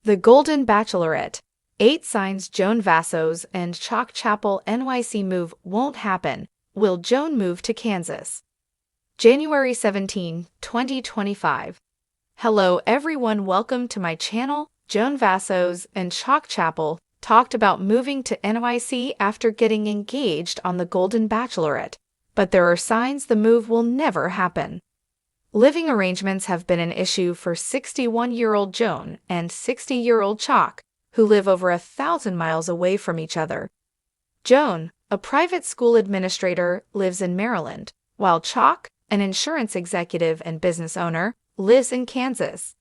The Golden Bachelorette. 8 signs Joan Vassos and Chock Chapple NYC move won't happen. Will Joan move to Kansas? January 17, 2025. Hello everyone, welcome to my channel. Joan Vassos and Chock Chapple talked about moving to NYC after getting engaged on The Golden Bachelorette, but there are signs the move will never happen. Living arrangements have been an issue for 61-year-old Joan and 60-year-old Chock, who live over 1,000 miles away from each other. Joan, a private school administrator, lives in Maryland, while Chock, an insurance executive and business owner, lives in Kansas.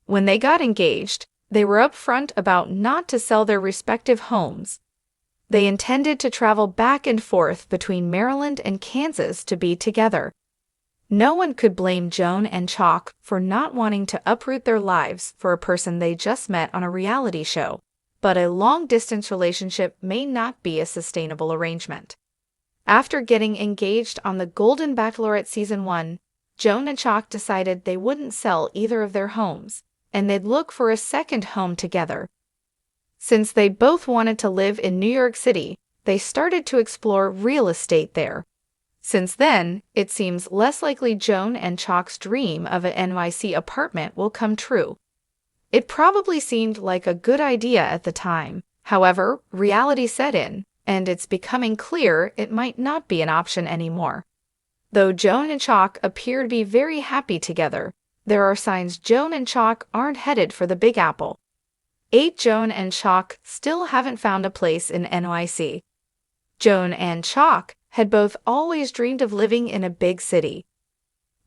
When they got engaged, they were upfront about not to sell their respective homes. They intended to travel back and forth between Maryland and Kansas to be together. No one could blame Joan and Chock for not wanting to uproot their lives for a person they just met on a reality show, but a long-distance relationship may not be a sustainable arrangement. After getting engaged on The Golden Bachelorette Season 1, Joan and Chock decided they wouldn't sell either of their homes, and they'd look for a second home together. Since they both wanted to live in New York City, they started to explore real estate there. Since then, it seems less likely Joan and Chock's dream of an NYC apartment will come true. It probably seemed like a good idea at the time. However, reality set in, and it's becoming clear it might not be an option anymore. Though Joan and Chock appear to be very happy together, there are signs Joan and Chock aren't headed for the Big Apple. 8. Joan and Chock still haven't found a place in NYC. Joan and Chock had both always dreamed of living in a big city.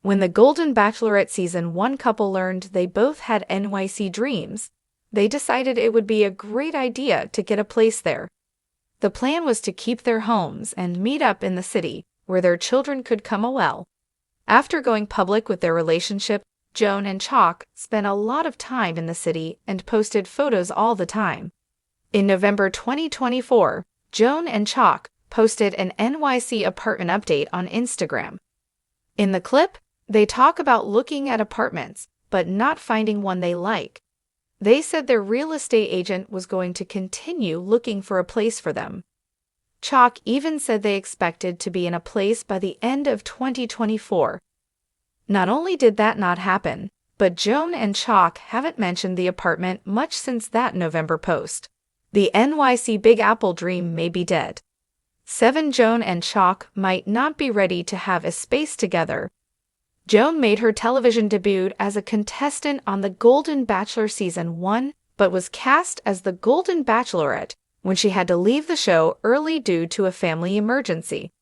When the Golden Bachelorette Season 1 couple learned they both had NYC dreams, they decided it would be a great idea to get a place there. The plan was to keep their homes and meet up in the city where their children could come well. After going public with their relationship, Joan and Chock spent a lot of time in the city and posted photos all the time. In November 2024, Joan and Chock posted an NYC apartment update on Instagram. In the clip, they talk about looking at apartments, but not finding one they like. They said their real estate agent was going to continue looking for a place for them. Chock even said they expected to be in a place by the end of 2024. Not only did that not happen, but Joan and Chock haven't mentioned the apartment much since that November post. The NYC Big Apple dream may be dead. 7. Joan and Chock might not be ready to have a space together. Joan made her television debut as a contestant on The Golden Bachelor Season 1, but was cast as The Golden Bachelorette when she had to leave the show early due to a family emergency.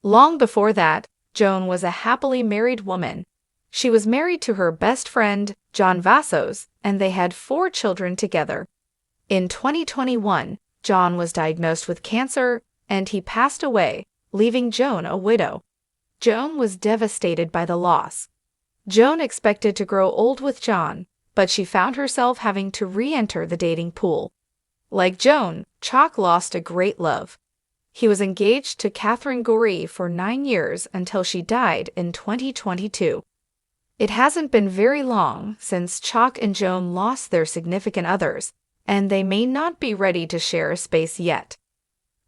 Long before that, Joan was a happily married woman. She was married to her best friend, Joan Vassos, and they had 4 children together. In 2021, Joan was diagnosed with cancer, and he passed away, leaving Joan a widow. Joan was devastated by the loss. Joan expected to grow old with John, but she found herself having to re-enter the dating pool. Like Joan, Chock lost a great love. He was engaged to Catherine Gorey for 9 years until she died in 2022. It hasn't been very long since Chock and Joan lost their significant others, and they may not be ready to share a space yet.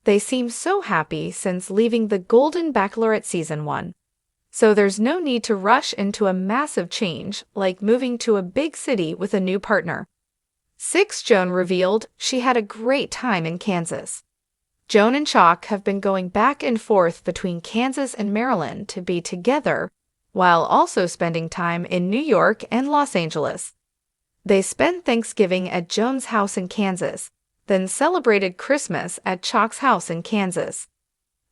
They seem so happy since leaving The Golden Bachelorette Season 1. So there's no need to rush into a massive change like moving to a big city with a new partner. 6. Joan revealed she had a great time in Kansas. Joan and Chock have been going back and forth between Kansas and Maryland to be together, while also spending time in New York and Los Angeles. They spent Thanksgiving at Joan's house in Kansas, then celebrated Christmas at Chock's house in Kansas.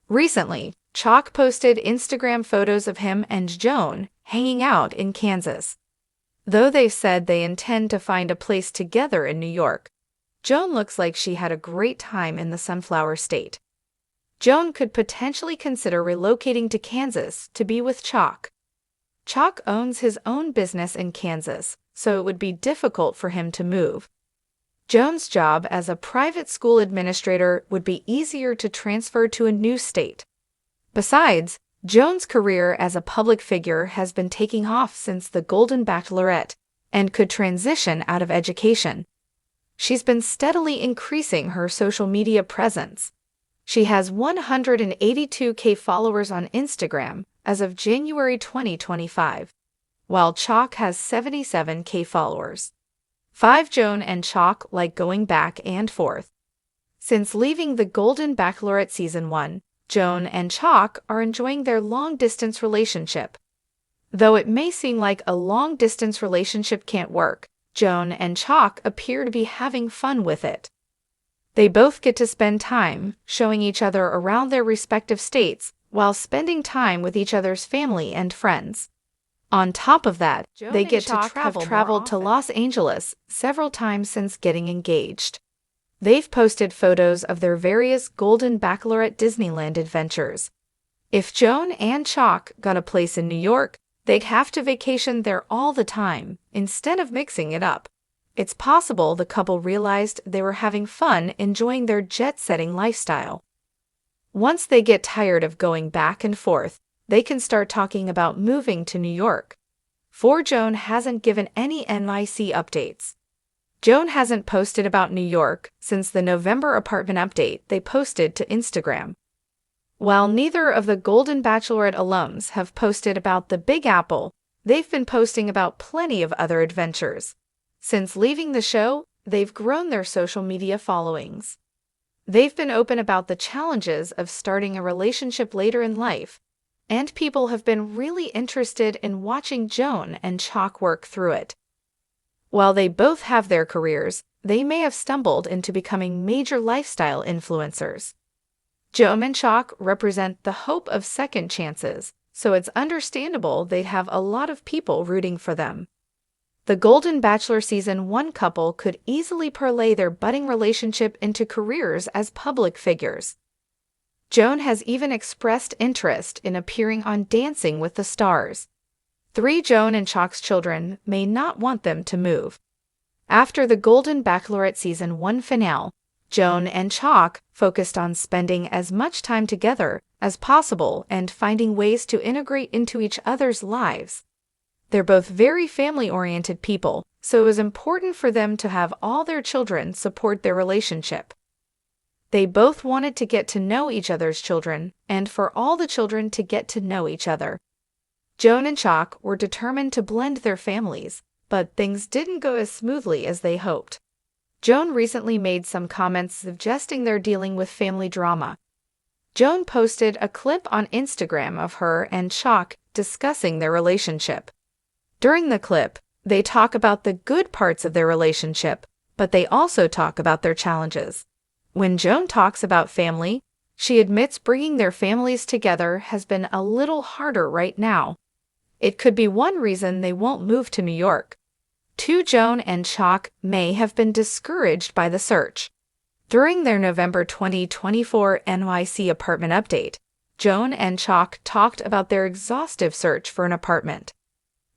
Recently, Chock posted Instagram photos of him and Joan hanging out in Kansas. Though they've said they intend to find a place together in New York, Joan looks like she had a great time in the Sunflower State. Joan could potentially consider relocating to Kansas to be with Chock. Chock owns his own business in Kansas, so it would be difficult for him to move. Joan's job as a private school administrator would be easier to transfer to a new state. Besides, Joan's career as a public figure has been taking off since The Golden Bachelorette and could transition out of education, She's been steadily increasing her social media presence. She has 182K followers on Instagram as of January 2025, while Chock has 77K followers. 5. Joan and Chock like going back and forth. Since leaving the Golden Bachelorette Season 1, Joan and Chock are enjoying their long-distance relationship. Though it may seem like a long-distance relationship can't work, Joan and Chock appear to be having fun with it. They both get to spend time showing each other around their respective states while spending time with each other's family and friends. On top of that, they get to travel to Los Angeles several times since getting engaged. They've posted photos of their various Golden Bachelorette Disneyland adventures. If Joan and Chock got a place in New York, they'd have to vacation there all the time, instead of mixing it up. It's possible the couple realized they were having fun enjoying their jet-setting lifestyle. Once they get tired of going back and forth, they can start talking about moving to New York. 4. Joan hasn't given any NYC updates. Joan hasn't posted about New York since the November apartment update they posted to Instagram. While neither of the Golden Bachelorette alums have posted about the Big Apple, they've been posting about plenty of other adventures. Since leaving the show, they've grown their social media followings. They've been open about the challenges of starting a relationship later in life, and people have been really interested in watching Joan and Chock work through it. While they both have their careers, they may have stumbled into becoming major lifestyle influencers. Joan and Chock represent the hope of second chances, so it's understandable they'd have a lot of people rooting for them. The Golden Bachelor Season 1 couple could easily parlay their budding relationship into careers as public figures. Joan has even expressed interest in appearing on Dancing with the Stars. 3. Joan and Chock's children may not want them to move. After the Golden Bachelorette Season 1 finale, Joan and Chock focused on spending as much time together as possible and finding ways to integrate into each other's lives. They're both very family-oriented people, so it was important for them to have all their children support their relationship. They both wanted to get to know each other's children and for all the children to get to know each other. Joan and Chock were determined to blend their families, but things didn't go as smoothly as they hoped. Joan recently made some comments suggesting they're dealing with family drama. Joan posted a clip on Instagram of her and Chock discussing their relationship. During the clip, they talk about the good parts of their relationship, but they also talk about their challenges. When Joan talks about family, she admits bringing their families together has been a little harder right now. It could be one reason they won't move to New York. 2. Joan and Chock may have been discouraged by the search. During their November 2024 NYC apartment update, Joan and Chock talked about their exhaustive search for an apartment.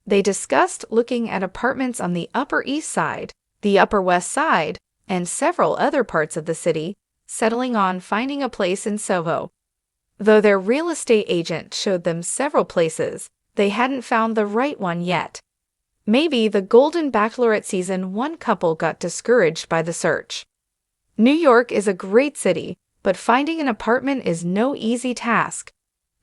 They discussed looking at apartments on the Upper East Side, the Upper West Side, and several other parts of the city, settling on finding a place in Soho. Though their real estate agent showed them several places, they hadn't found the right one yet. Maybe the Golden Bachelorette Season 1 couple got discouraged by the search. New York is a great city, but finding an apartment is no easy task.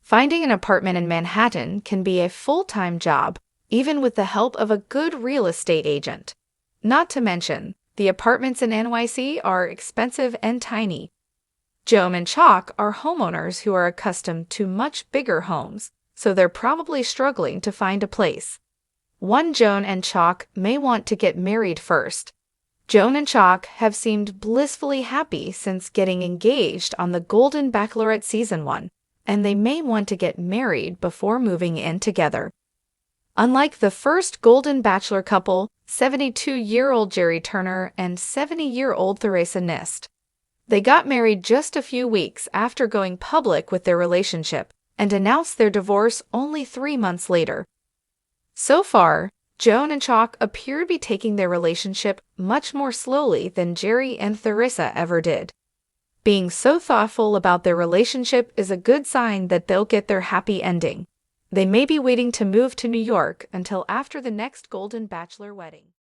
Finding an apartment in Manhattan can be a full-time job, even with the help of a good real estate agent. Not to mention, the apartments in NYC are expensive and tiny. Joan and Chock are homeowners who are accustomed to much bigger homes, so they're probably struggling to find a place. 1. Joan and Chock may want to get married first. Joan and Chock have seemed blissfully happy since getting engaged on the Golden Bachelorette Season 1, and they may want to get married before moving in together. Unlike the first Golden Bachelor couple, 72-year-old Jerry Turner and 70-year-old Theresa Nist, they got married just a few weeks after going public with their relationship and announced their divorce only 3 months later. So far, Joan and Chock appear to be taking their relationship much more slowly than Jerry and Theresa ever did. Being so thoughtful about their relationship is a good sign that they'll get their happy ending. They may be waiting to move to New York until after the next Golden Bachelor wedding.